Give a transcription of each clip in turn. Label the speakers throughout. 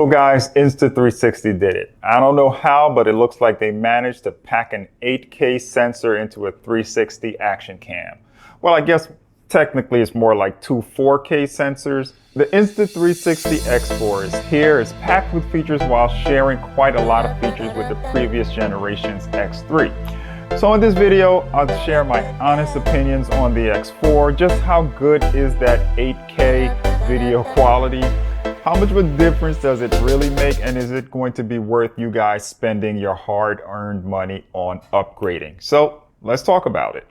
Speaker 1: So guys, Insta360 did it. I don't know how, but it looks like they managed to pack an 8K sensor into a 360 action cam. Well, I guess technically it's more like two 4K sensors. The Insta360 X4 is here, is packed with features while sharing quite a lot of features with the previous generation's X3. So in this video, I'll share my honest opinions on the X4, just how good is that 8K video quality? How much of a difference does it really make, and is it going to be worth you guys spending your hard-earned money on upgrading? So let's talk about it.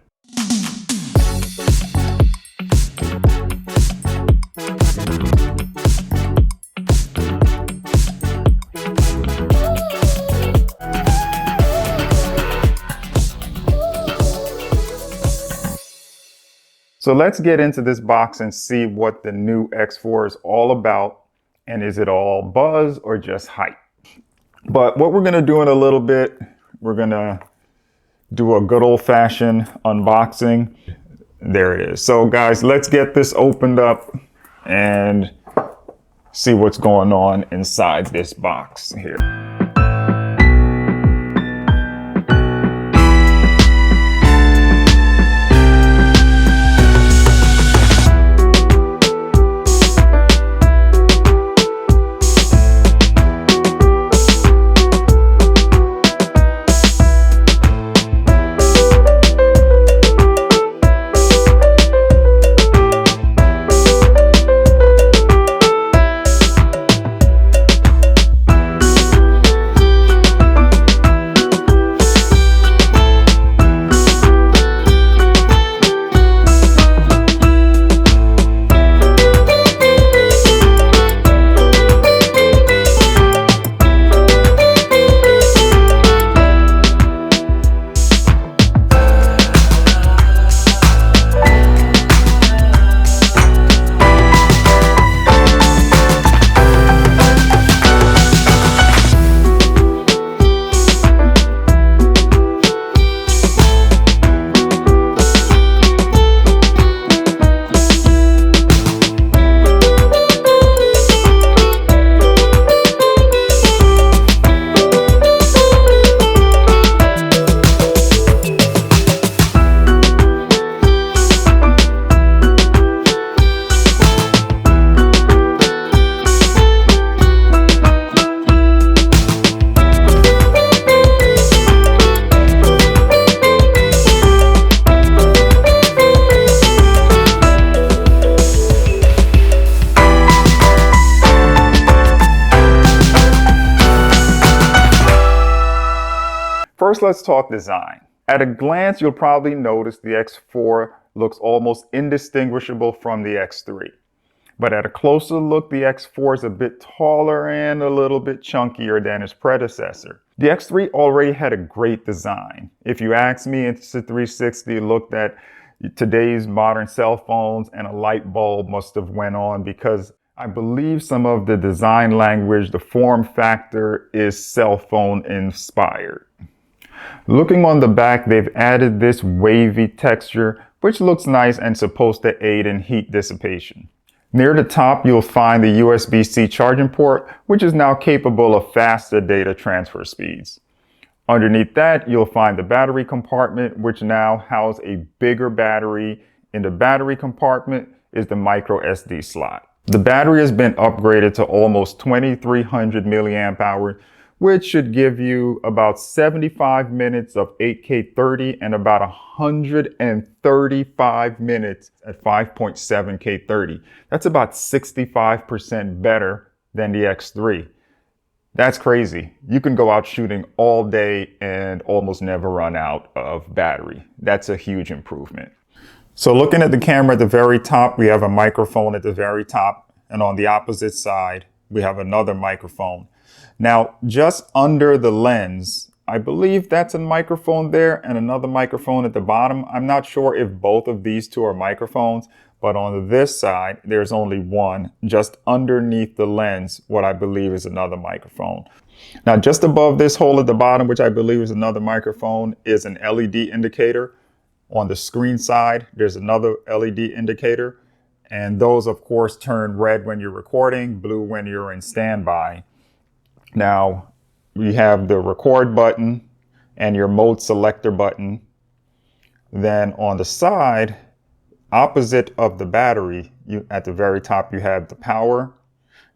Speaker 1: So let's get into this box and see what the new X4 is all about. And is it all buzz or just hype? But what we're gonna do in a little bit, we're gonna do a good old-fashioned unboxing. There it is. So guys, let's get this opened up and see what's going on inside this box here. First, let's talk design. At a glance, you'll probably notice the X4 looks almost indistinguishable from the X3. But at a closer look, the X4 is a bit taller and a little bit chunkier than its predecessor. The X3 already had a great design. If you ask me, Insta360 looked at today's modern cell phones and a light bulb must have went on, because I believe some of the design language, the form factor, is cell phone inspired. Looking on the back, they've added this wavy texture, which looks nice and supposed to aid in heat dissipation. Near the top, you'll find the USB-C charging port, which is now capable of faster data transfer speeds. Underneath that, you'll find the battery compartment, which now houses a bigger battery. In the battery compartment is the micro SD slot. The battery has been upgraded to almost 2300 milliamp hours, which should give you about 75 minutes of 8K 30 and about 135 minutes at 5.7K 30. That's about 65% better than the X3. That's crazy. You can go out shooting all day and almost never run out of battery. That's a huge improvement. So looking at the camera at the very top, we have a microphone at the very top, and on the opposite side, we have another microphone. Now, just under the lens, I believe that's a microphone there and another microphone at the bottom. I'm not sure if both of these two are microphones, but on this side, there's only one just underneath the lens, what I believe is another microphone. Now, just above this hole at the bottom, which I believe is another microphone, is an LED indicator. On the screen side, there's another LED indicator. And those, of course, turn red when you're recording, blue when you're in standby. Now, you have the record button and your mode selector button. Then on the side, opposite of the battery, at the very top, you have the power.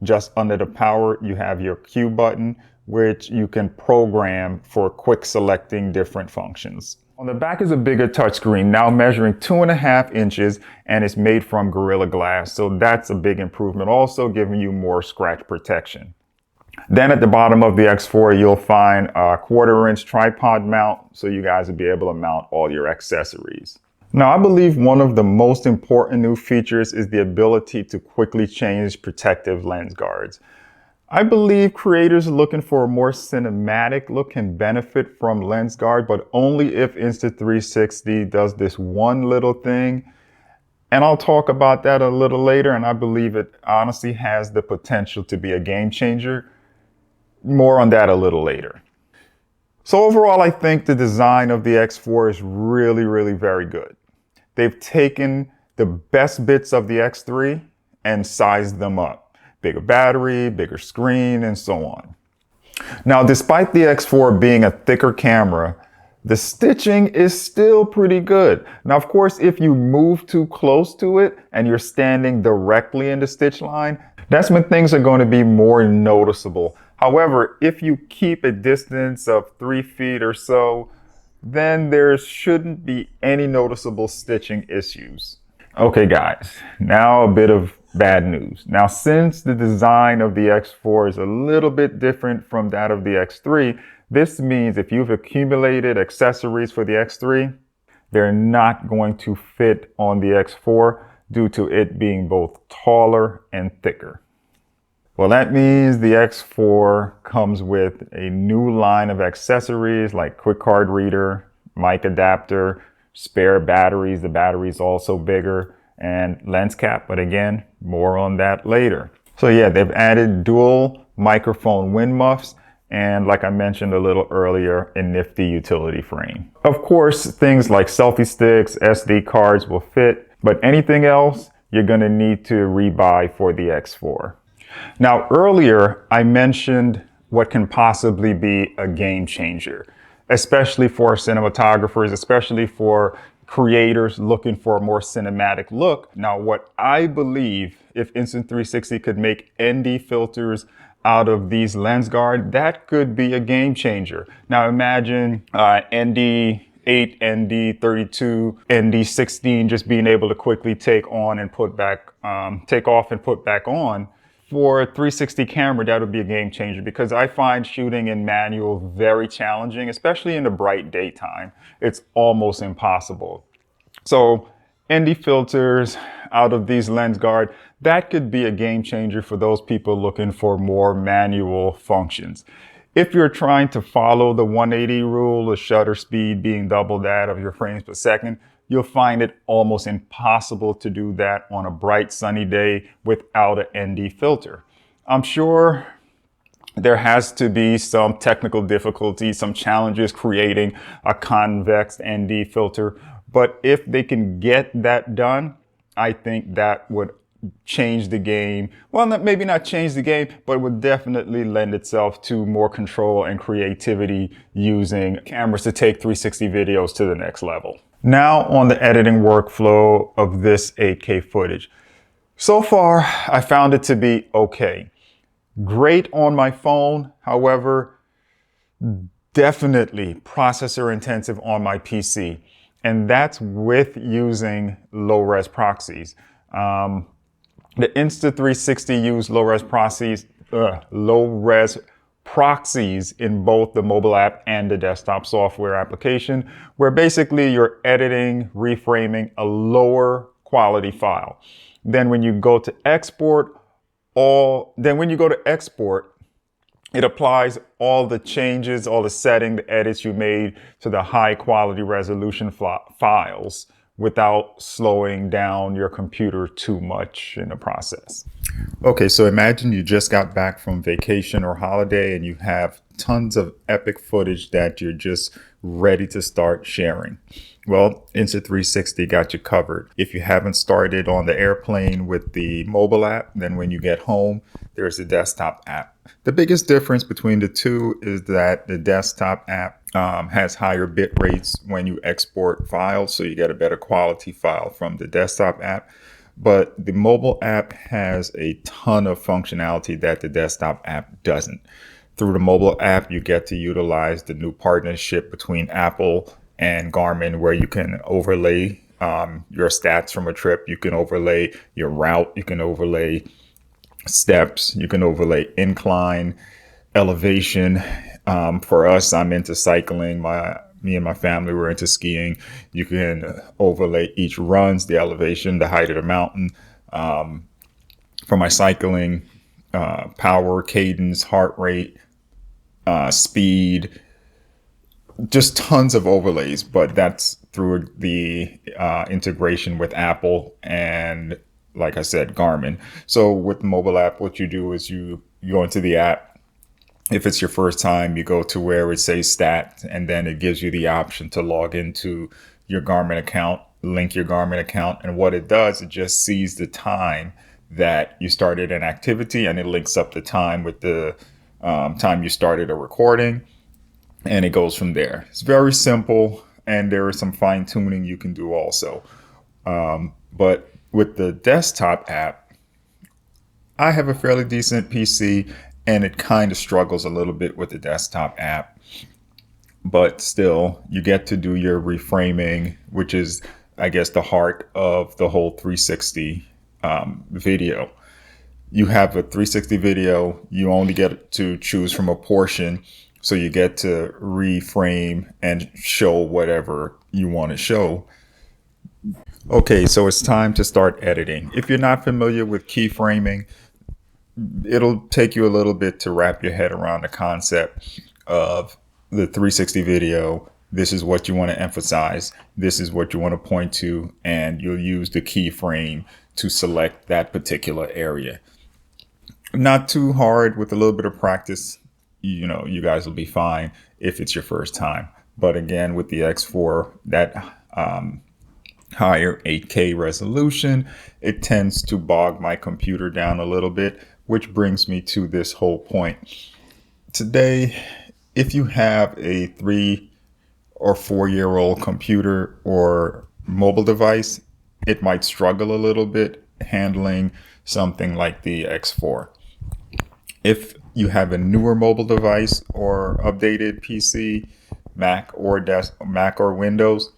Speaker 1: Just under the power, you have your Q button, which you can program for quick selecting different functions. On the back is a bigger touchscreen, now measuring 2.5 inches, and it's made from Gorilla Glass. So that's a big improvement, also giving you more scratch protection. Then at the bottom of the X4, you'll find a 1/4-inch tripod mount, so you guys will be able to mount all your accessories. Now, I believe one of the most important new features is the ability to quickly change protective lens guards. I believe creators looking for a more cinematic look can benefit from lens guard, but only if Insta360 does this one little thing. And I'll talk about that a little later, and I believe it honestly has the potential to be a game changer. More on that a little later. So overall, I think the design of the X4 is really very good. They've taken the best bits of the X3 and sized them up. Bigger battery, bigger screen, and so on. Now, despite the X4 being a thicker camera, the stitching is still pretty good. Now, of course, if you move too close to it and you're standing directly in the stitch line, that's when things are going to be more noticeable. However, if you keep a distance of 3 feet or so, then there shouldn't be any noticeable stitching issues. Okay guys, now a bit of bad news. Now, since the design of the X4 is a little bit different from that of the X3, this means if you've accumulated accessories for the X3, they're not going to fit on the X4 due to it being both taller and thicker. Well, that means the X4 comes with a new line of accessories like quick card reader, mic adapter, spare batteries. The battery's also bigger, and lens cap, but again, more on that later. So yeah, they've added dual microphone wind muffs, and like I mentioned a little earlier, a nifty utility frame. Of course, things like selfie sticks, SD cards will fit, but anything else, you're gonna need to rebuy for the X4. Now, earlier, I mentioned what can possibly be a game changer, especially for cinematographers, especially for creators looking for a more cinematic look. Now, what I believe, if Insta360 could make ND filters out of these lens guard, that could be a game changer. Now, imagine ND8, ND32, ND16 just being able to quickly take off and put back on. For a 360 camera, that would be a game changer, because I find shooting in manual very challenging, especially in the bright daytime. It's almost impossible. So ND filters out of these lens guard, that could be a game changer for those people looking for more manual functions. If you're trying to follow the 180 rule, the shutter speed being double that of your frames per second, you'll find it almost impossible to do that on a bright sunny day without an ND filter. I'm sure there has to be some technical difficulties, some challenges creating a convex ND filter, but if they can get that done, I think that would change the game. Well, maybe not change the game, but it would definitely lend itself to more control and creativity using cameras to take 360 videos to the next level. Now on the editing workflow of this 8K footage. So far, I found it to be okay. Great on my phone, however, definitely processor intensive on my PC. And that's with using low-res proxies. The Insta360 used low-res proxies in both the mobile app and the desktop software application, where basically you're editing, reframing a lower quality file. Then when you go to export, it applies all the changes, all the setting, the edits you made to the high quality resolution files without slowing down your computer too much in the process. Okay, so imagine you just got back from vacation or holiday and you have tons of epic footage that you're just ready to start sharing. Well, Insta360 got you covered. If you haven't started on the airplane with the mobile app, then when you get home, there's the desktop app. The biggest difference between the two is that the desktop app has higher bit rates when you export files, so you get a better quality file from the desktop app. But the mobile app has a ton of functionality that the desktop app doesn't. Through the mobile app, you get to utilize the new partnership between Apple and Garmin, where you can overlay your stats from a trip. You can overlay your route. You can overlay steps. You can overlay incline, elevation. For us, I'm into cycling. Me and my family were into skiing. You can overlay each runs, the elevation, the height of the mountain. For my cycling, power, cadence, heart rate, speed, just tons of overlays, but that's through the integration with Apple and, like I said, Garmin. So with the mobile app, what you do is you go into the app. If it's your first time, you go to where it says stat, and then it gives you the option to log into your Garmin account, link your Garmin account. And what it does, it just sees the time that you started an activity, and it links up the time with the time you started a recording, and it goes from there. It's very simple, and there is some fine tuning you can do also. But with the desktop app, I have a fairly decent PC, and it kind of struggles a little bit with the desktop app. But still, you get to do your reframing, which is, I guess, the heart of the whole 360 video. You have a 360 video, you only get to choose from a portion, so you get to reframe and show whatever you want to show. Okay, so it's time to start editing. If you're not familiar with keyframing, it'll take you a little bit to wrap your head around the concept of the 360 video. This is what you want to emphasize. This is what you want to point to, and you'll use the keyframe to select that particular area. Not too hard. With a little bit of practice, you guys will be fine if it's your first time. But again, with the X4, that higher 8K resolution, it tends to bog my computer down a little bit, which brings me to this whole point. Today, if you have a 3 or 4-year-old computer or mobile device, it might struggle a little bit handling something like the X4. If you have a newer mobile device or updated PC, Mac or Windows,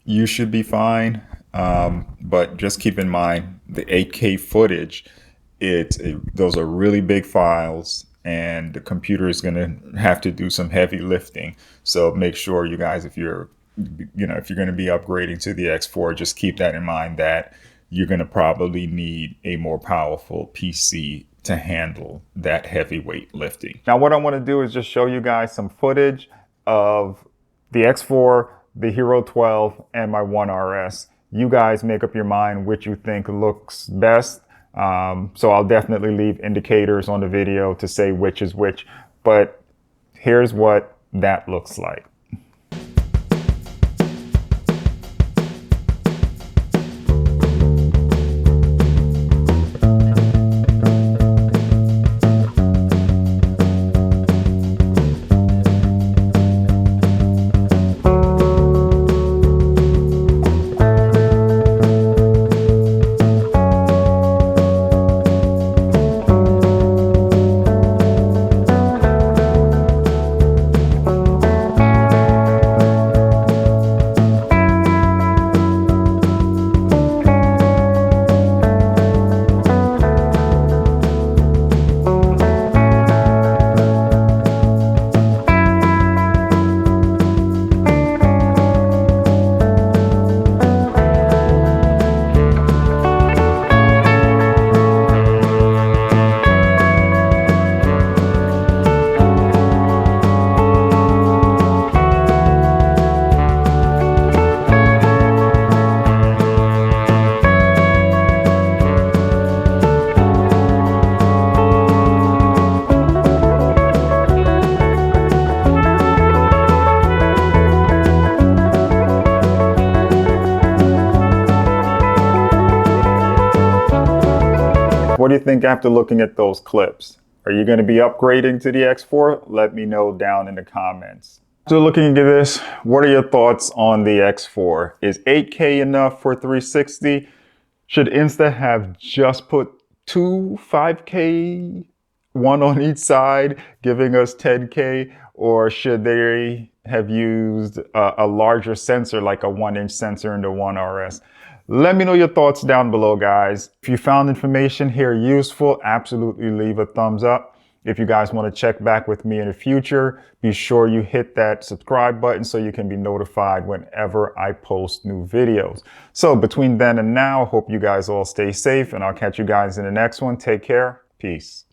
Speaker 1: you should be fine. But just keep in mind the 8K footage. Those are really big files, and the computer is going to have to do some heavy lifting. So make sure you guys, if you're going to be upgrading to the X4, just keep that in mind, that you're going to probably need a more powerful PC to handle that heavyweight lifting. Now, what I want to do is just show you guys some footage of the X4, the Hero 12, and my One RS. You guys make up your mind which you think looks best. So I'll definitely leave indicators on the video to say which is which, but here's what that looks like. think after looking at those clips? Are you going to be upgrading to the X4? Let me know down in the comments. So looking into this, what are your thoughts on the X4? Is 8K enough for 360? Should Insta have just put two 5K, one on each side, giving us 10K? Or should they have used a larger sensor, like a 1-inch sensor in the One RS? Let me know your thoughts down below, guys. If you found information here useful, absolutely leave a thumbs up. If you guys want to check back with me in the future, be sure you hit that subscribe button so you can be notified whenever I post new videos. So between then and now, hope you guys all stay safe, and I'll catch you guys in the next one. Take care. Peace.